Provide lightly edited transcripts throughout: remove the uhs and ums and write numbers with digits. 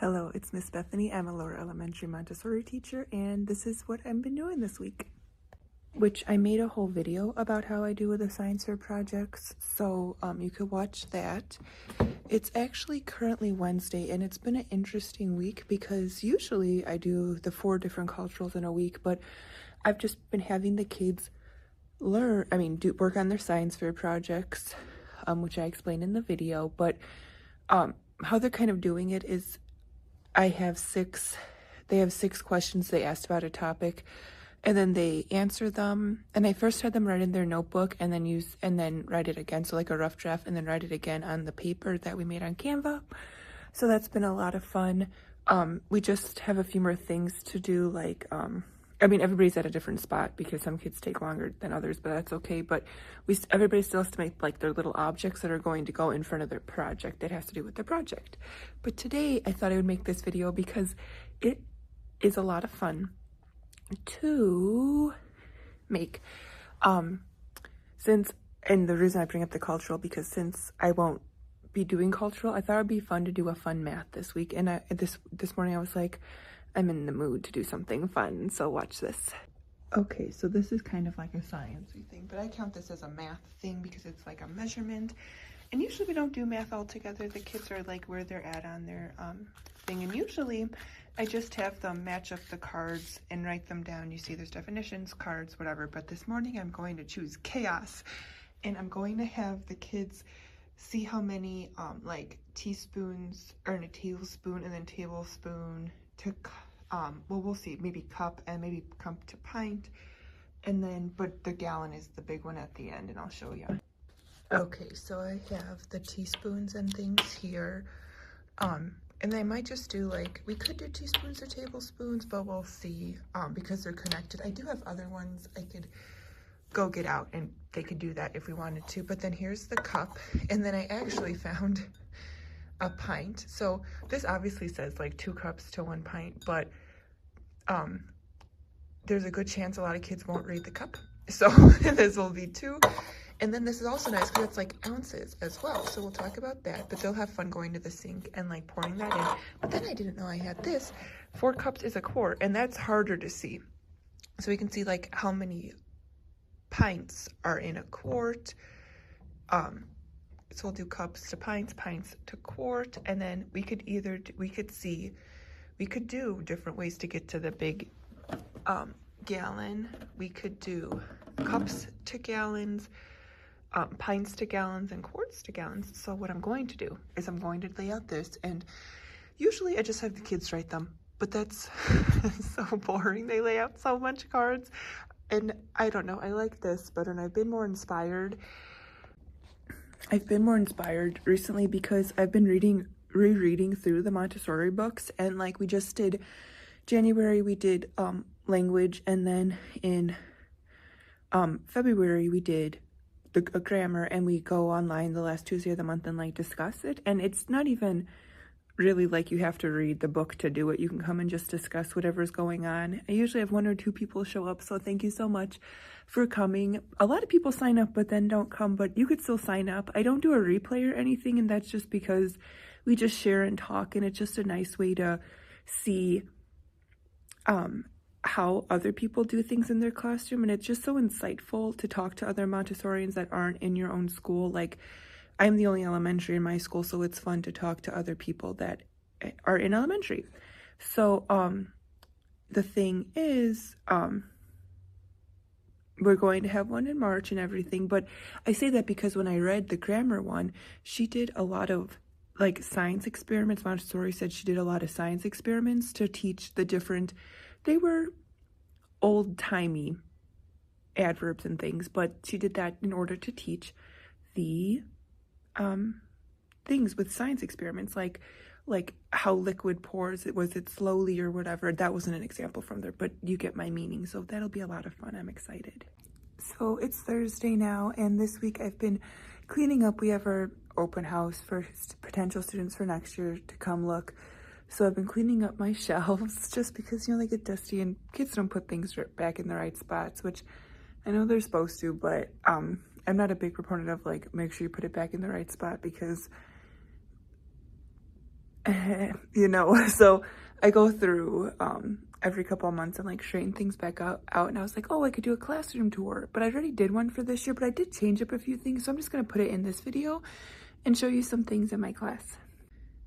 Hello, it's Miss Bethany. I'm a lower elementary Montessori teacher, and this is what I've been doing this week. Which I made a whole video about how I do with the science fair projects, so you could watch that. It's actually currently Wednesday, and it's been an interesting week because usually I do the 4 different culturals in a week, but I've just been having the kids work on their science fair projects, which I explained in the video. But how they're kind of doing it is they have 6 questions they asked about a topic, and then they answer them. And I first had them write in their notebook and then write it again, so like a rough draft, and then write it again on the paper that we made on Canva. So that's been a lot of fun. We just have a few more things to do, like everybody's at a different spot because some kids take longer than others, but that's okay. But everybody still has to make like their little objects that are going to go in front of their project that has to do with the project. But today I thought I would make this video because it is a lot of fun to make. And the reason I bring up the cultural, because since I won't be doing cultural, I thought it'd be fun to do a fun math this week. And this morning I was like, I'm in the mood to do something fun, so watch this. Okay, so this is kind of like a sciencey thing, but I count this as a math thing because it's like a measurement. And usually we don't do math all together. The kids are like where they're at on their thing. And usually I just have them match up the cards and write them down. You see there's definitions, cards, whatever. But this morning I'm going to choose chaos. And I'm going to have the kids see how many like teaspoons or in a tablespoon and then tablespoon to we'll see, maybe cup and maybe cup to pint, and then but the gallon is the big one at the end, and I'll show you. Okay, so I have the teaspoons and things here, and I might just do like, we could do teaspoons or tablespoons, but we'll see, because they're connected. I do have other ones I could go get out and they could do that if we wanted to. But then here's the cup, and then I actually found a pint. So this obviously says like 2 cups to 1 pint, but there's a good chance a lot of kids won't read the cup, so this will be 2. And then this is also nice because it's like ounces as well, so we'll talk about that. But they'll have fun going to the sink and like pouring that in. But then I didn't know I had this. 4 cups is a quart, and that's harder to see, so we can see like how many pints are in a quart. So we'll do cups to pints, pints to quart, and then we could do different ways to get to the big gallon. We could do cups to gallons, pints to gallons, and quarts to gallons. So what I'm going to do is I'm going to lay out this, and usually I just have the kids write them, but that's so boring. They lay out so much cards, and I don't know, I like this better, and I've been more inspired recently because I've been rereading through the Montessori books, and like we just did January, we did language, and then in February we did the grammar, and we go online the last Tuesday of the month and like discuss it. And it's not even really like you have to read the book to do it. You can come and just discuss whatever's going on. I usually have 1 or 2 people show up, so thank you so much for coming. A lot of people sign up but then don't come, but you could still sign up. I don't do a replay or anything, and that's just because we just share and talk, and it's just a nice way to see how other people do things in their classroom. And it's just so insightful to talk to other Montessorians that aren't in your own school. Like, I'm the only elementary in my school, so it's fun to talk to other people that are in elementary. So the thing is, we're going to have one in March and everything, but I say that because when I read the grammar one, she did a lot of like science experiments. Montessori said she did a lot of science experiments to teach the different, they were old-timey adverbs and things, but she did that in order to teach the things with science experiments, like how liquid pours, was it slowly or whatever. That wasn't an example from there, but you get my meaning, so that'll be a lot of fun. I'm excited. So it's Thursday now, and this week I've been cleaning up. We have our open house for potential students for next year to come look, so I've been cleaning up my shelves just because, you know, they get dusty and kids don't put things back in the right spots, which I know they're supposed to, but I'm not a big proponent of like make sure you put it back in the right spot, because you know, so I go through every couple of months and like straighten things back out, and I was like, oh, I could do a classroom tour, but I already did one for this year, but I did change up a few things, so I'm just gonna put it in this video and show you some things in my class.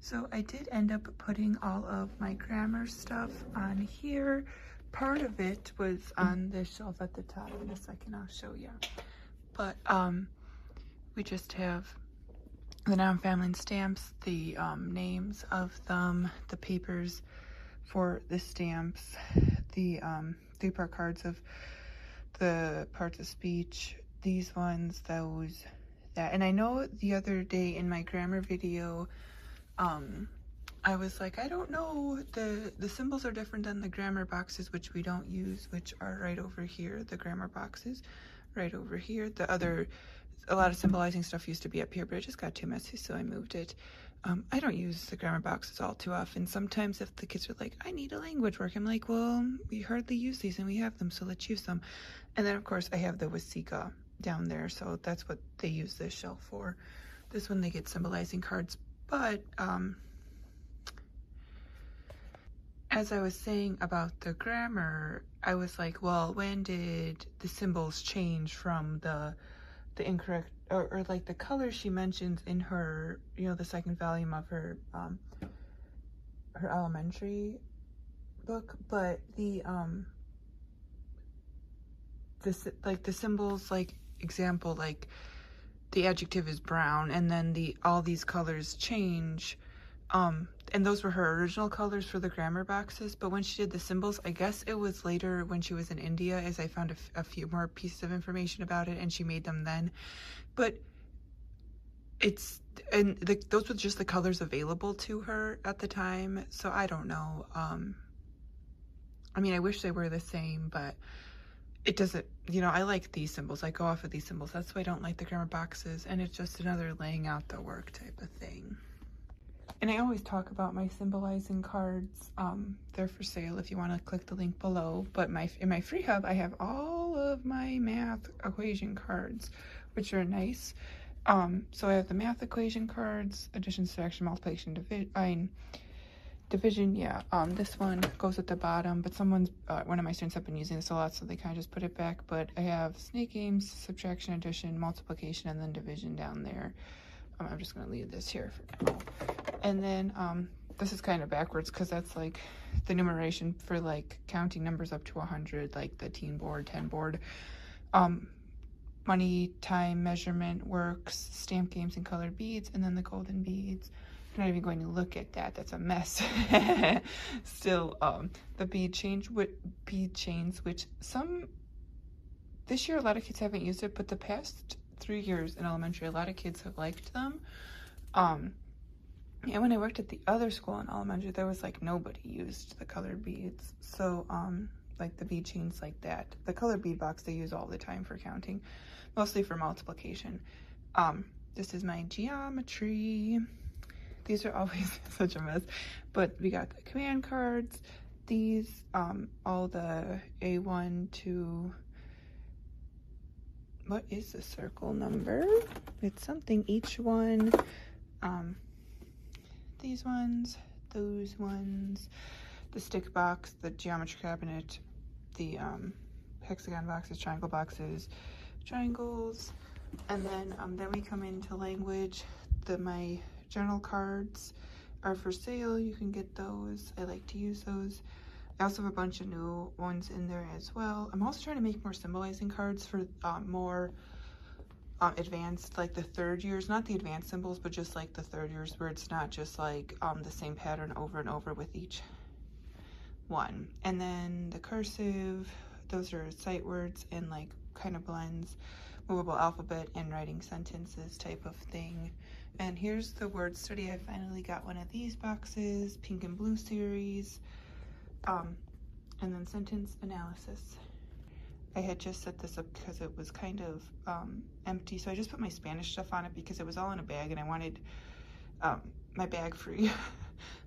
So I did end up putting all of my grammar stuff on here. Part of it was on the shelf at the top. In a second I'll show you, but we just have the noun, family, and stamps, the names of them, the papers for the stamps, the 3-part cards of the parts of speech, these ones, those, that. And I know the other day in my grammar video, I was like, I don't know, the symbols are different than the grammar boxes, which we don't use, which are right over here, the grammar boxes, right over here. A lot of symbolizing stuff used to be up here, but it just got too messy, so I moved it. I don't use the grammar boxes all too often. Sometimes if the kids are like, I need a language work, I'm like, well, we hardly use these and we have them, so let's use them. And then of course I have the Wasika down there, so that's what they use this shelf for. This one they get symbolizing cards, but as I was saying about the grammar, I was like, well, when did the symbols change from the incorrect, or like the color she mentions in her, you know, the second volume of her her elementary book, but the symbols, like example, like the adjective is brown, and then all these colors change, and those were her original colors for the grammar boxes. But when she did the symbols, I guess it was later when she was in India, as I found a few more pieces of information about it, and she made them then. But those were just the colors available to her at the time, so I don't know. I mean, I wish they were the same, but it doesn't, you know, I like these symbols. I go off of these symbols. That's why I don't like the grammar boxes, and it's just another laying out the work type of thing. And I always talk about my symbolizing cards. They're for sale if you want to click the link below. But in my free hub, I have all of my math equation cards, which are nice. So I have the math equation cards, addition, subtraction, multiplication, division. Yeah. This one goes at the bottom, but one of my students have been using this a lot, so they kind of just put it back. But I have snake games, subtraction, addition, multiplication, and then division down there. I'm just going to leave this here for now. And then this is kind of backwards because that's like the numeration for like counting numbers up to 100, like the teen board, 10 board. Money, time, measurement, works, stamp games, and colored beads, and then the golden beads. I'm not even going to look at that. That's a mess. Still, the bead chains, which this year a lot of kids haven't used it, but the past 3 years in elementary, a lot of kids have liked them. And when I worked at the other school in elementary, there was like nobody used the colored beads. So like the bead chains like that. The colored bead box they use all the time for counting, mostly for multiplication. This is my geometry. These are always such a mess, but we got the command cards. These, all the A1 to, what is the circle number? It's something, each one. These ones, those ones, the stick box, the geometry cabinet, the hexagon boxes, triangle boxes, triangles, and then we come into language. My journal cards are for sale. You can get those. I like to use those. I also have a bunch of new ones in there as well. I'm also trying to make more symbolizing cards for more advanced, like the third years, not the advanced symbols, but just like the third years, where it's not just like the same pattern over and over with each one. And then the cursive, those are sight words and like kind of blends, movable alphabet and writing sentences type of thing. And here's the word study. I finally got one of these boxes, pink and blue series, and then sentence analysis. I had just set this up because it was kind of empty, so I just put my Spanish stuff on it because it was all in a bag and I wanted my bag free.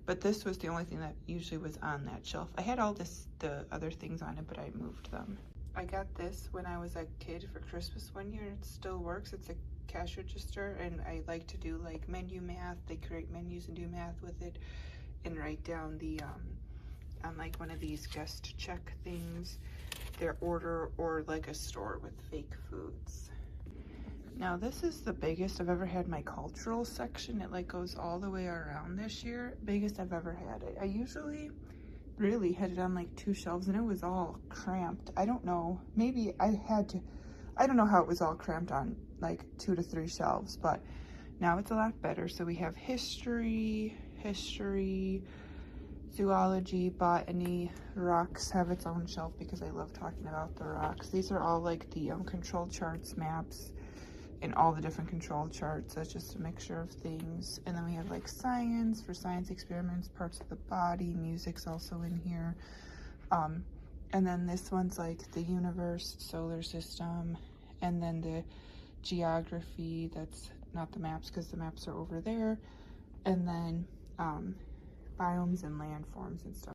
But this was the only thing that usually was on that shelf. I had all the other things on it, but I moved them. I got this when I was a kid for Christmas one year. It still works. It's a cash register, and I like to do like menu math. They create menus and do math with it and write down the on like one of these guest check things, their order, or like a store with fake foods. Now this is the biggest I've ever had my cultural section. It like goes all the way around this year. Biggest I've ever had it. I usually really had it on like 2 shelves and it was all cramped. I don't know, maybe I don't know how it was all cramped on like 2 to 3 shelves, but now it's a lot better. So we have history, zoology, botany. Rocks have its own shelf because I love talking about the rocks. These are all like the control charts, maps, and all the different control charts. So it's just a mixture of things. And then we have like science for science experiments, parts of the body. Music's also in here. And then this one's like the universe, solar system, and then the geography. That's not the maps because the maps are over there. And then biomes and landforms and stuff.